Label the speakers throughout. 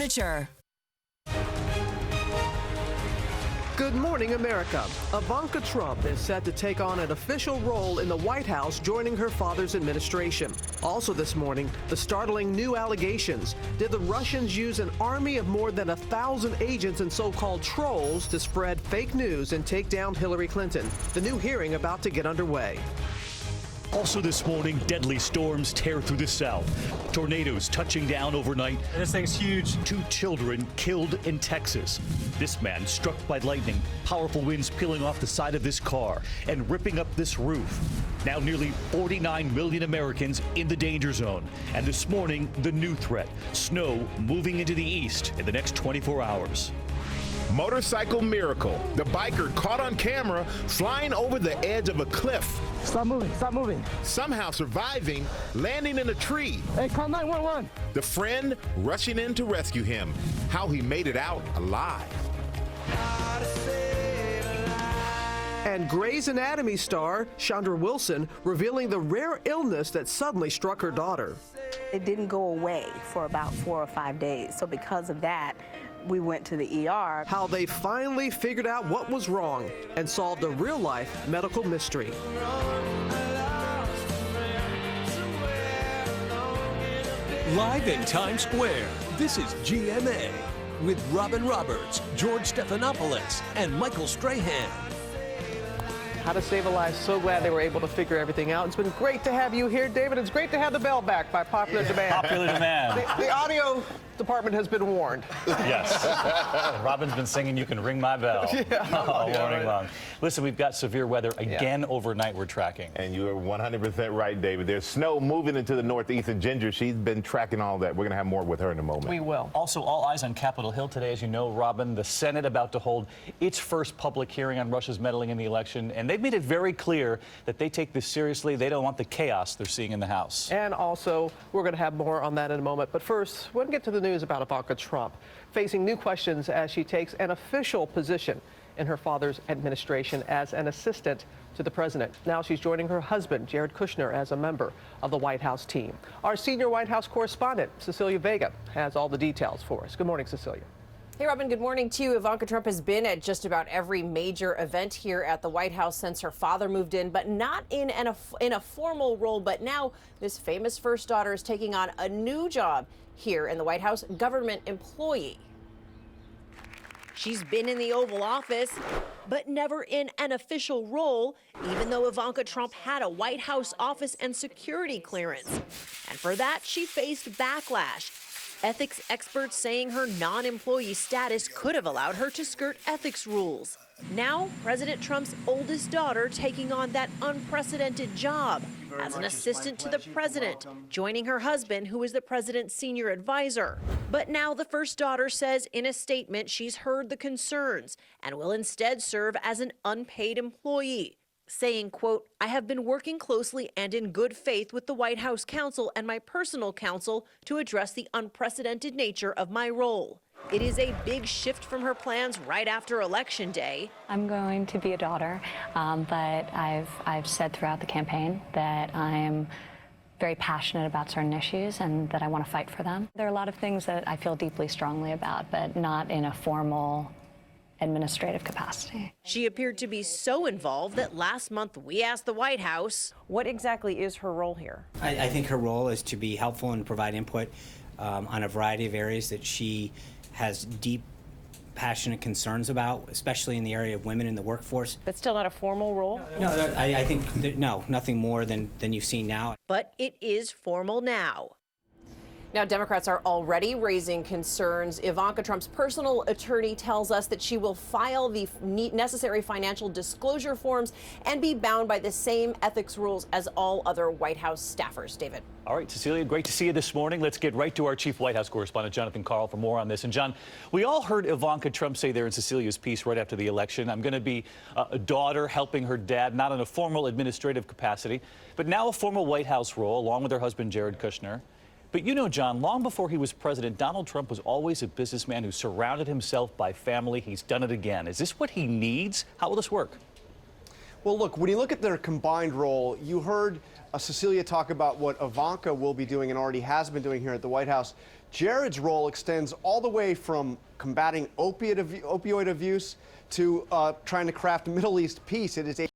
Speaker 1: Furniture.
Speaker 2: Good morning, America. Ivanka Trump is set to take on an official role in the White House, joining her father's administration. Also this morning, the startling new allegations. Did the Russians use an army of more than 1,000 agents and so-called trolls to spread fake news and take down Hillary Clinton? The new hearing about to get underway.
Speaker 3: Also this morning, deadly storms tear through the South. Tornadoes touching down overnight.
Speaker 4: This thing's huge.
Speaker 3: 2 children killed in Texas. This man struck by lightning. Powerful winds peeling off the side of this car and ripping up this roof. Now nearly 49 million Americans in the danger zone. And this morning, the new threat. Snow moving into the east in the next 24 hours.
Speaker 5: Motorcycle miracle. The biker caught on camera flying over the edge of a cliff.
Speaker 4: Stop moving, stop moving.
Speaker 5: Somehow surviving, landing in a tree.
Speaker 4: Hey, call 911.
Speaker 5: The friend rushing in to rescue him. How he made it out alive.
Speaker 2: And Grey's Anatomy star Chandra Wilson revealing the rare illness that suddenly struck her daughter.
Speaker 6: It didn't go away for about 4 or 5 days. So because of that, we went to the ER.
Speaker 2: How they finally figured out what was wrong and solved a real-life medical mystery.
Speaker 7: Live in Times Square, this is GMA with Robin Roberts, George Stephanopoulos, and Michael Strahan.
Speaker 2: How to Save a Life. So glad they were able to figure everything out. It's been great to have you here, David. It's great to have the bell back by popular demand.
Speaker 8: Popular demand.
Speaker 2: The audio department has been warned.
Speaker 8: Yes. Robin's been singing You Can Ring My Bell all morning long. Listen, we've got severe weather again overnight we're tracking.
Speaker 5: And you're 100% right, David. There's snow moving into the northeast, and Ginger, she's been tracking all that. We're going to have more with her in a moment.
Speaker 2: We will.
Speaker 8: Also, all eyes on Capitol Hill today. As you know, Robin, the Senate about to hold its first public hearing on Russia's meddling in the election, and they've made it very clear that they take this seriously. They don't want the chaos they're seeing in the House.
Speaker 2: And also, we're going to have more on that in a moment. But first, we're going to get to the news about Ivanka Trump, facing new questions as she takes an official position in her father's administration as an assistant to the president. Now she's joining her husband, Jared Kushner, as a member of the White House team. Our senior White House correspondent, Cecilia Vega, has all the details for us. Good morning, Cecilia.
Speaker 9: Hey, Robin, good morning to you. Ivanka Trump has been at just about every major event here at the White House since her father moved in, but not in a formal role. But now this famous first daughter is taking on a new job here in the White House, government employee. She's been in the Oval Office, but never in an official role, even though Ivanka Trump had a White House office and security clearance. And for that, she faced backlash. Ethics experts saying her non-employee status could have allowed her to skirt ethics rules. Now, President Trump's oldest daughter taking on that unprecedented job as an assistant to the president, joining her husband, who is the president's senior advisor. But now the first daughter says in a statement she's heard the concerns and will instead serve as an unpaid employee, saying, quote, I have been working closely and in good faith with the White House counsel and my personal counsel to address the unprecedented nature of my role. It is a big shift from her plans right after Election Day.
Speaker 10: I'm going to be a daughter, but I've said throughout the campaign that I'm very passionate about certain issues and that I want to fight for them. There are a lot of things that I feel deeply strongly about, but not in a formal administrative capacity.
Speaker 9: She appeared to be so involved that last month we asked the White House, what exactly is her role here?
Speaker 11: I think her role is to be helpful and provide input on a variety of areas that she has deep, passionate concerns about, especially in the area of women in the workforce.
Speaker 9: That's still not a formal role?
Speaker 11: No, I think that, no, nothing more than you've seen now.
Speaker 9: But it is formal now. Now, Democrats are already raising concerns. Ivanka Trump's personal attorney tells us that she will file the necessary financial disclosure forms and be bound by the same ethics rules as all other White House staffers. David.
Speaker 8: All right, Cecilia, great to see you this morning. Let's get right to our chief White House correspondent, Jonathan Karl, for more on this. And, John, we all heard Ivanka Trump say there in Cecilia's piece right after the election, I'm going to be a daughter helping her dad, not in a formal administrative capacity, but now a formal White House role, along with her husband, Jared Kushner. But you know, John, long before he was president, Donald Trump was always a businessman who surrounded himself by family. He's done it again. Is this what he needs? How will this work?
Speaker 1: Well, look, when you look at their combined role, you heard Cecilia talk about what Ivanka will be doing and already has been doing here at the White House. Jared's role extends all the way from combating opioid abuse to trying to craft Middle East peace. It is a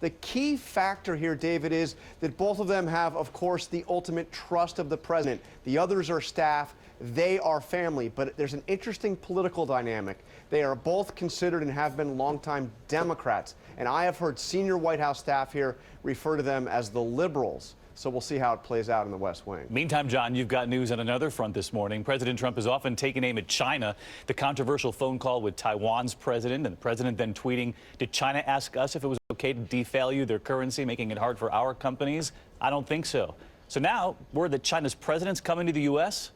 Speaker 1: The key factor here, David, is that both of them have, of course, the ultimate trust of the president. The others are staff. They are family. But there's an interesting political dynamic. They are both considered and have been longtime Democrats. And I have heard senior White House staff here refer to them as the liberals. So we'll see how it plays out in the West Wing.
Speaker 8: Meantime, John, you've got news on another front this morning. President Trump has often taken aim at China. The controversial phone call with Taiwan's president, and the president then tweeting, "Did China ask us if it was okay to devalue their currency, making it hard for our companies? I don't think so." So now, word that China's president's coming to the U.S.?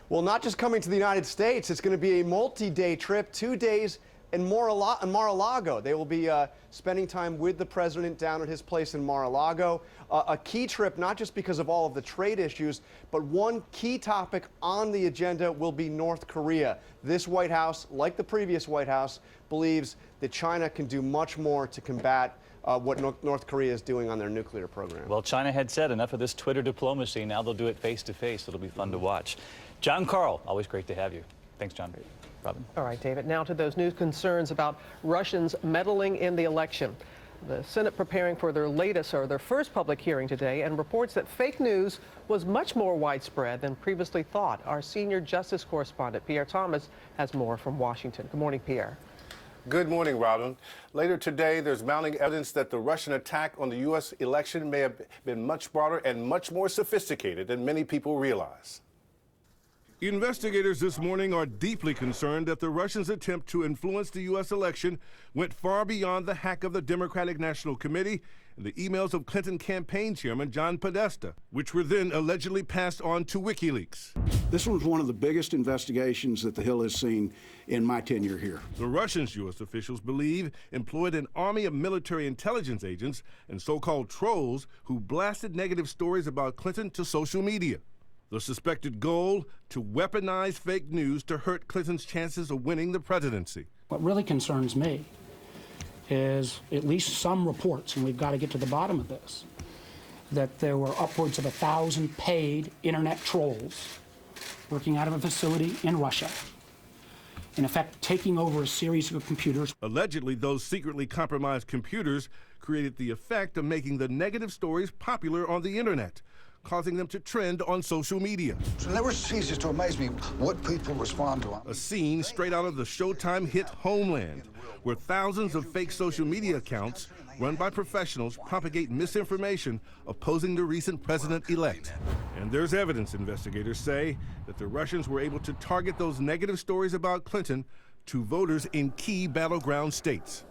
Speaker 1: Well, not just coming to the United States. It's going to be a multi-day trip, 2 days in Mar-a-Lago. They will be spending time with the president down at his place in Mar-a-Lago. A key trip, not just because of all of the trade issues, but one key topic on the agenda will be North Korea. This White House, like the previous White House, believes that China can do much more to combat what North Korea is doing on their nuclear program.
Speaker 8: Well, China had said enough of this Twitter diplomacy. Now they'll do it face to face. It'll be fun to watch. John Karl, always great to have you. Thanks, John. Robin.
Speaker 2: All right, David. Now to those new concerns about Russians meddling in the election. The Senate preparing for their first public hearing today, and reports that fake news was much more widespread than previously thought. Our senior justice correspondent, Pierre Thomas, has more from Washington. Good morning, Pierre.
Speaker 12: Good morning, Robin. Later today, there's mounting evidence that the Russian attack on the U.S. election may have been much broader and much more sophisticated than many people realize.
Speaker 13: Investigators this morning are deeply concerned that the Russians' attempt to influence the U.S. election went far beyond the hack of the Democratic National Committee and the emails of Clinton campaign chairman John Podesta, which were then allegedly passed on to WikiLeaks.
Speaker 14: This was one of the biggest investigations that the Hill has seen in my tenure here.
Speaker 13: The Russians, U.S. officials believe, employed an army of military intelligence agents and so-called trolls who blasted negative stories about Clinton to social media. The suspected goal, to weaponize fake news to hurt Clinton's chances of winning the presidency.
Speaker 15: What really concerns me is at least some reports, and we've got to get to the bottom of this, that there were upwards of 1,000 paid internet trolls working out of a facility in Russia, in effect taking over a series of computers.
Speaker 13: Allegedly, those secretly compromised computers created the effect of making the negative stories popular on the internet, causing them to trend on social media.
Speaker 16: So it never ceases to amaze me what people respond to.
Speaker 13: A scene straight out of the Showtime hit Homeland, where thousands of fake social media accounts run by professionals propagate misinformation opposing the recent president-elect. And there's evidence, investigators say, that the Russians were able to target those negative stories about Clinton to voters in key battleground states.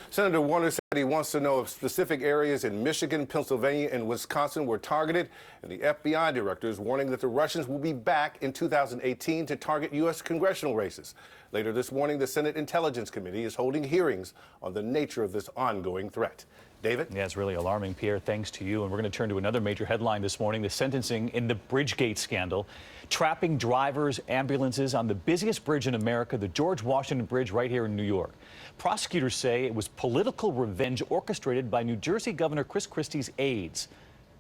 Speaker 12: Senator Warner said he wants to know if specific areas in Michigan, Pennsylvania, and Wisconsin were targeted, and the FBI director is warning that the Russians will be back in 2018 to target U.S. congressional races. Later this morning, the Senate Intelligence Committee is holding hearings on the nature of this ongoing threat. David?
Speaker 8: Yeah, it's really alarming, Pierre. Thanks to you. And we're going to turn to another major headline this morning, the sentencing in the Bridgegate scandal, trapping drivers, ambulances on the busiest bridge in America, the George Washington Bridge right here in New York. Prosecutors say it was political revenge orchestrated by New Jersey Governor Chris Christie's aides.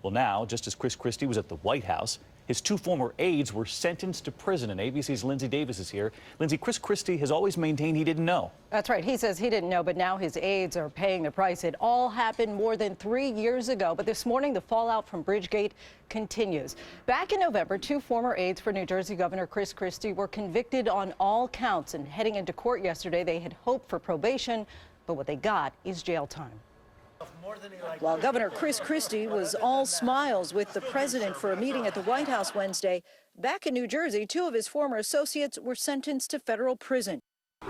Speaker 8: Well, now, just as Chris Christie was at the White House, his two former aides were sentenced to prison, and ABC's Lindsay Davis is here. Lindsay, Chris Christie has always maintained he didn't know.
Speaker 17: That's right. He says he didn't know, but now his aides are paying the price. It all happened more than 3 years ago, but this morning the fallout from Bridgegate continues. Back in November, two former aides for New Jersey Governor Chris Christie were convicted on all counts, and heading into court yesterday, they had hoped for probation, but what they got is jail time.
Speaker 18: While Governor Chris Christie was all smiles with the president for a meeting at the White House Wednesday, back in New Jersey, two of his former associates were sentenced to federal prison.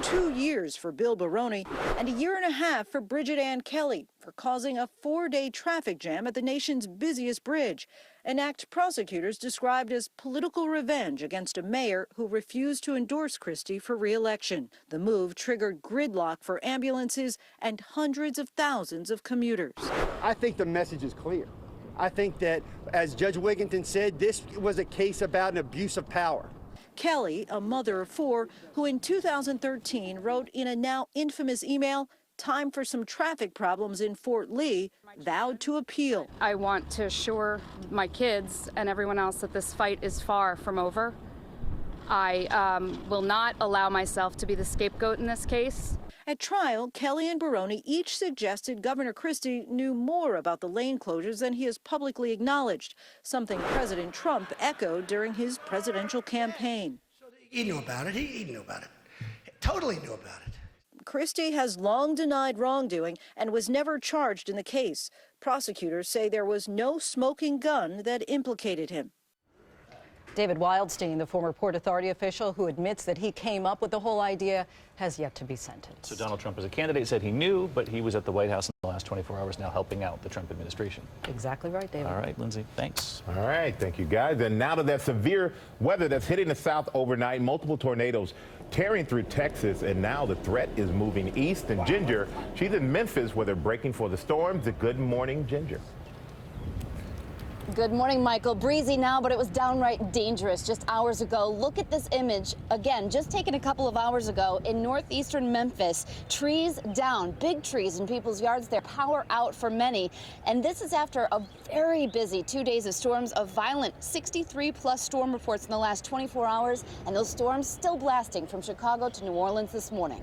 Speaker 18: 2 years for Bill Baroni and 1.5 years for Bridget Ann Kelly for causing a 4-day traffic jam at the nation's busiest bridge, an act prosecutors described as political revenge against a mayor who refused to endorse Christie for re-election. The move triggered gridlock for ambulances and hundreds of thousands of commuters.
Speaker 19: I think the message is clear. I think that, as Judge Wigginton said, this was a case about an abuse of power.
Speaker 18: Kelly, a mother of 4, who in 2013 wrote in a now infamous email, time for some traffic problems in Fort Lee, vowed to appeal.
Speaker 20: I want to assure my kids and everyone else that this fight is far from over. I will not allow myself to be the scapegoat in this case.
Speaker 18: At trial, Kelly and Baroni each suggested Governor Christie knew more about the lane closures than he has publicly acknowledged, something President Trump echoed during his presidential campaign.
Speaker 21: He knew about it. He knew about it. Totally knew about it.
Speaker 18: Christie has long denied wrongdoing and was never charged in the case. Prosecutors say there was no smoking gun that implicated him.
Speaker 17: David Wildstein, the former Port Authority official who admits that he came up with the whole idea, has yet to be sentenced.
Speaker 8: So Donald Trump as a candidate said he knew, but he was at the White House in the last 24 hours now helping out the Trump administration.
Speaker 17: Exactly right, David.
Speaker 8: All right, Lindsay, thanks.
Speaker 5: All right, thank you, guys. And now to that severe weather that's hitting the South overnight, multiple tornadoes tearing through Texas, and now the threat is moving east. And Ginger, she's in Memphis where they're breaking for the storms. Good morning, Ginger.
Speaker 22: Good morning, Michael. Breezy now, but it was downright dangerous just hours ago. Look at this image again, just taken a couple of hours ago in northeastern Memphis. Trees down, big trees in people's yards there, power out for many. And this is after a very busy 2 days of storms, of violent 63+ storm reports in the last 24 hours. And those storms still blasting from Chicago to New Orleans this morning.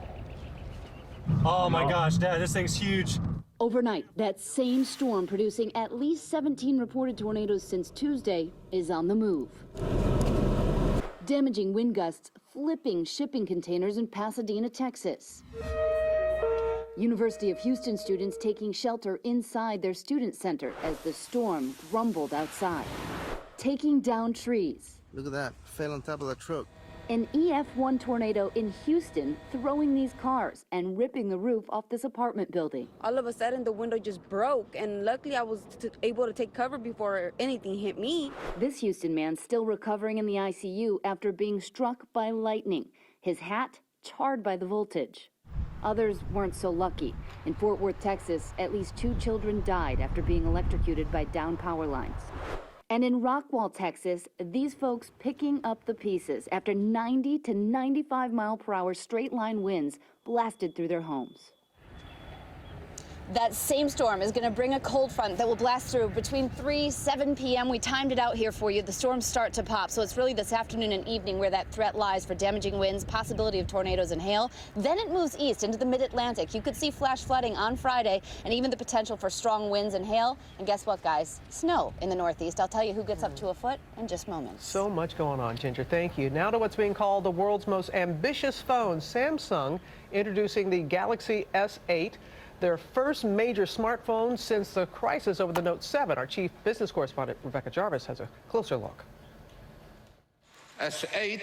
Speaker 4: Oh my gosh, Dad, this thing's huge.
Speaker 23: Overnight, that same storm producing at least 17 reported tornadoes since Tuesday is on the move. Damaging wind gusts flipping shipping containers in Pasadena, Texas. University of Houston students taking shelter inside their student center as the storm grumbled outside. Taking down trees.
Speaker 24: Look at that, fell on top of the truck.
Speaker 23: An EF1 tornado in Houston throwing these cars and ripping the roof off this apartment building.
Speaker 25: All of a sudden, the window just broke, and luckily I was able to take cover before anything hit me.
Speaker 23: This Houston man still recovering in the ICU after being struck by lightning. His hat charred by the voltage. Others weren't so lucky. In Fort Worth, Texas, at least 2 children died after being electrocuted by downed power lines. And in Rockwall, Texas, these folks picking up the pieces after 90 to 95 mile per hour straight line winds blasted through their homes.
Speaker 22: That same storm is going to bring a cold front that will blast through between 7 p.m. We timed it out here for you. The storms start to pop, so it's really this afternoon and evening where that threat lies for damaging winds, possibility of tornadoes and hail. Then it moves east into the mid-Atlantic. You could see flash flooding on Friday and even the potential for strong winds and hail. And guess what, guys? Snow in the Northeast. I'll tell you who gets up to a foot in just moments.
Speaker 2: So much going on, Ginger. Thank you. Now to what's being called the world's most ambitious phone. Samsung introducing the Galaxy S8. Their first major smartphone since the crisis over the Note 7. Our chief business correspondent, Rebecca Jarvis, has a closer look.
Speaker 26: S8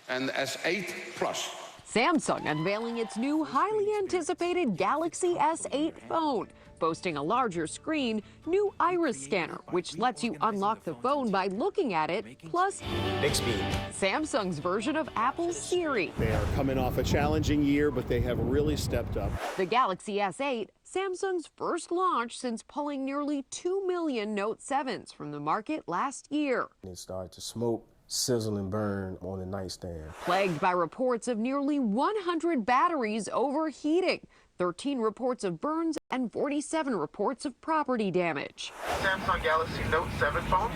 Speaker 26: and S8 Plus.
Speaker 27: Samsung unveiling its new highly anticipated Galaxy S8 phone, boasting a larger screen, new iris scanner, which lets you unlock the phone by looking at it, plus
Speaker 28: Bixby.
Speaker 27: Samsung's version of Apple's Siri.
Speaker 29: They are coming off a challenging year, but they have really stepped up.
Speaker 27: The Galaxy S8, Samsung's first launch since pulling nearly 2 million Note 7s from the market last year.
Speaker 28: It started to smoke, sizzle and burn on the nightstand.
Speaker 27: Plagued by reports of nearly 100 batteries overheating, 13 reports of burns, and 47 reports of property damage.
Speaker 30: Samsung Galaxy Note 7 phones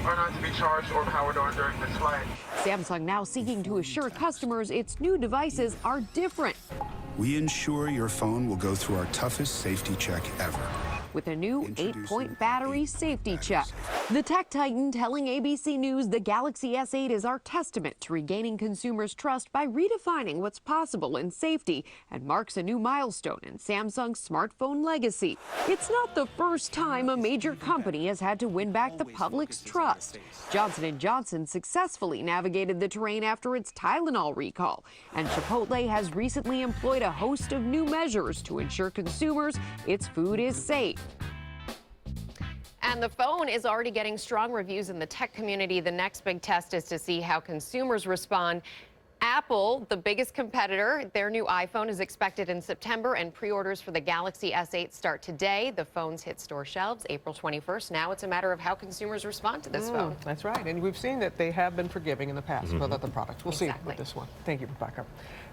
Speaker 30: are not to be charged or powered on during this flight.
Speaker 27: Samsung now seeking to assure customers its new devices are different.
Speaker 31: We ensure your phone will go through our toughest safety check ever.
Speaker 27: With a new 8-point battery safety check. The tech titan telling ABC News the Galaxy S8 is our testament to regaining consumers' trust by redefining what's possible in safety and marks a new milestone in Samsung's smartphone legacy. It's not the first time a major company has had to win back the public's trust. Johnson & Johnson successfully navigated the terrain after its Tylenol recall, and Chipotle has recently employed a host of new measures to ensure consumers its food is safe.
Speaker 31: And the phone is already getting strong reviews in the tech community. The next big test is to see how consumers respond
Speaker 27: Apple, the biggest competitor, their new iPhone is expected in September, and pre-orders for the Galaxy S8 start today. The phones hit store shelves April 21st. Now it's a matter of how consumers respond to this phone.
Speaker 2: That's right. And we've seen that they have been forgiving in the past with other products. We'll see with this one. Thank you, Rebecca.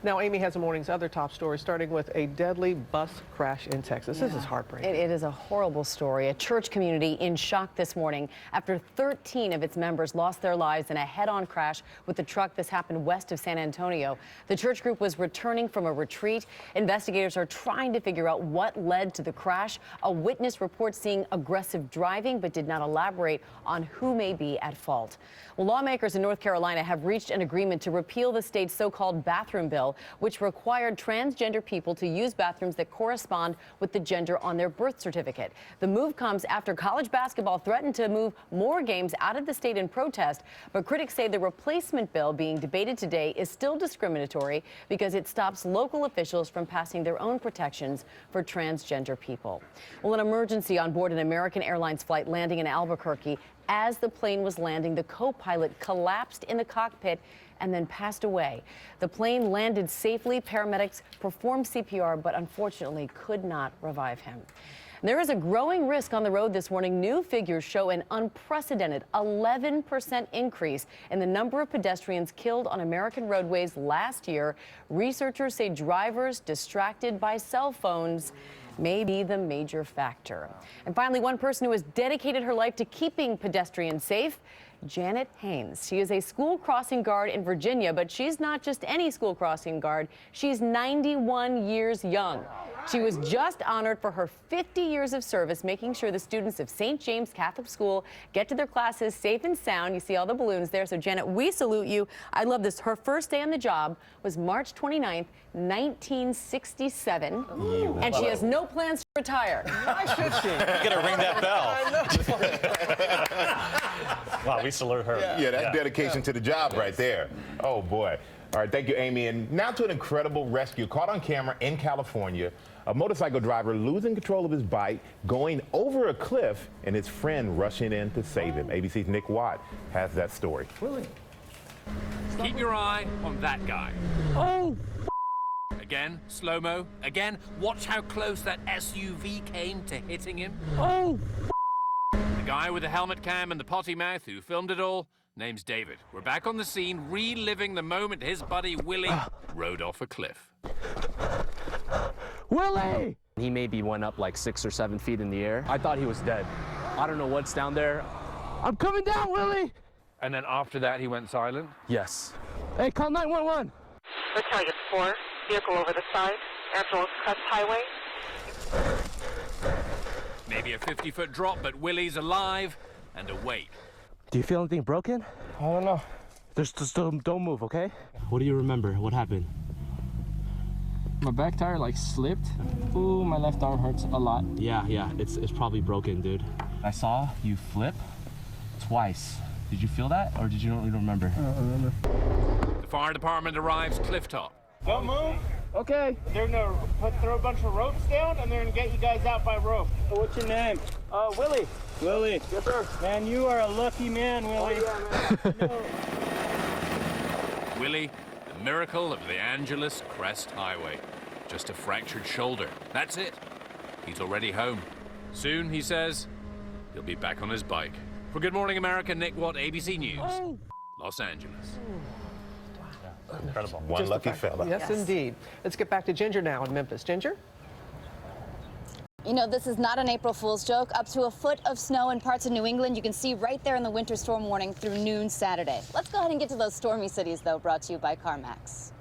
Speaker 2: Now, Amy has the morning's other top stories, starting with a deadly bus crash in Texas. This is heartbreaking.
Speaker 1: It is a horrible story. A church community in shock this morning after 13 of its members lost their lives in a head-on crash with the truck. This happened west of San Antonio. The church group was returning from a retreat. Investigators are trying to figure out what led to the crash. A witness reports seeing aggressive driving, but did not elaborate on who may be at fault. Well, lawmakers in North Carolina have reached an agreement to repeal the state's so-called bathroom bill, which required transgender people to use bathrooms that correspond with the gender on their birth certificate. The move comes after college basketball threatened to move more games out of the state in protest, but critics say the replacement bill being debated today is still discriminatory because it stops local officials from passing their own protections for transgender people. Well, an emergency on board an American Airlines flight landing in Albuquerque. As the plane was landing, the co-pilot collapsed in the cockpit and then passed away. The plane landed safely. Paramedics performed CPR, but unfortunately could not revive him. There is a growing risk on the road this morning. New figures show an unprecedented 11% increase in the number of pedestrians killed on American roadways last year. Researchers say drivers distracted by cell phones may be the major factor. And finally, one person who has dedicated her life to keeping pedestrians safe, Janet Haynes. She is a school crossing guard in Virginia, but she's not just any school crossing guard. She's 91 years young. She was just honored for her 50 years of service, making sure the students of St. James Catholic School get to their classes safe and sound. You see all the balloons there. So, Janet, we salute you. I love this. Her first day on the job was March 29th, 1967. And she has no plans to retire.
Speaker 2: Why should she?
Speaker 8: You gotta ring that bell. Wow, we salute her.
Speaker 5: Yeah, that's dedication to the job right there. Oh, boy. All right, thank you, Amy. And now to an incredible rescue caught on camera in California. A motorcycle driver losing control of his bike, going over a cliff, and his friend rushing in to save him. ABC's Nick Watt has that story.
Speaker 2: Really?
Speaker 3: Keep your eye on that guy.
Speaker 2: Oh!
Speaker 3: Again, slow-mo. Again, watch how close that SUV came to hitting him.
Speaker 2: Oh!
Speaker 3: The guy with the helmet cam and the potty mouth who filmed it all, name's David. We're back on the scene, reliving the moment his buddy Willie rode off a cliff.
Speaker 6: Willie! He maybe went up like 6 or 7 feet in the air. I thought he was dead. I don't know what's down there. I'm coming down, Willie!
Speaker 3: And then after that, he went silent?
Speaker 6: Yes. Hey, call 911.
Speaker 7: We're Target 4, vehicle over the side, Airport Crest Highway.
Speaker 3: Maybe a 50-foot drop, but Willie's alive and awake.
Speaker 6: Do you feel anything broken? I don't know. Just don't move, okay? What do you remember? What happened?
Speaker 9: My back tire like slipped. Ooh, my left arm hurts a lot.
Speaker 6: Yeah, it's probably broken, dude. I saw you flip twice. Did you feel that, or did you don't remember?
Speaker 9: I don't remember.
Speaker 3: The fire department arrives clifftop.
Speaker 10: Don't move.
Speaker 9: Okay.
Speaker 10: They're gonna throw a bunch of ropes down, and they're gonna get you guys out by rope.
Speaker 9: What's your name?
Speaker 10: Willie.
Speaker 9: Willie.
Speaker 10: Yes, sir.
Speaker 9: Man, you are a lucky man, Willie.
Speaker 10: Oh, yeah, man.
Speaker 3: Willie, the miracle of the Angeles Crest Highway. Just a fractured shoulder. That's it. He's already home. Soon, he says, he'll be back on his bike. For Good Morning America, Nick Watt, ABC News, Los Angeles.
Speaker 8: Incredible.
Speaker 5: One lucky fella.
Speaker 2: Yes, indeed. Let's get back to Ginger now in Memphis. Ginger?
Speaker 22: You know, this is not an April Fool's joke. Up to a foot of snow in parts of New England. You can see right there in the winter storm warning through noon Saturday. Let's go ahead and get to those stormy cities, though, brought to you by CarMax.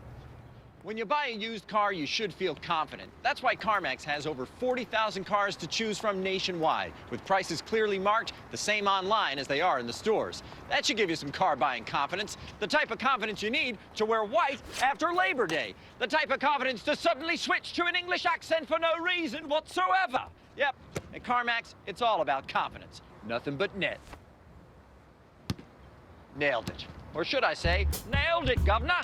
Speaker 11: When you buy a used car, you should feel confident. That's why CarMax has over 40,000 cars to choose from nationwide, with prices clearly marked, the same online as they are in the stores. That should give you some car buying confidence, the type of confidence you need to wear white after Labor Day, the type of confidence to suddenly switch to an English accent for no reason whatsoever. Yep, at CarMax, it's all about confidence. Nothing but net. Nailed it. Or should I say, nailed it, governor.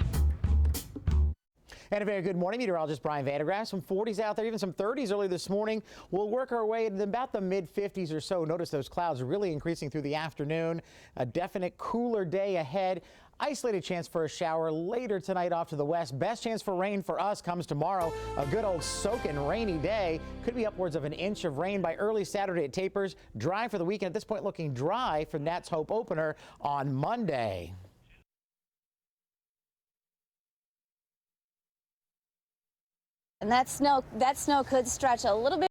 Speaker 13: And a very good morning, meteorologist Brian Vandergraaf. Some 40s out there, even some 30s early this morning. We'll work our way into about the mid-50s or so. Notice those clouds really increasing through the afternoon. A definite cooler day ahead. Isolated chance for a shower later tonight off to the west. Best chance for rain for us comes tomorrow. A good old soaking rainy day. Could be upwards of an inch of rain by early Saturday. It tapers. Dry for the weekend. At this point, looking dry for Nats Hope opener on Monday.
Speaker 22: And that snow could stretch a little bit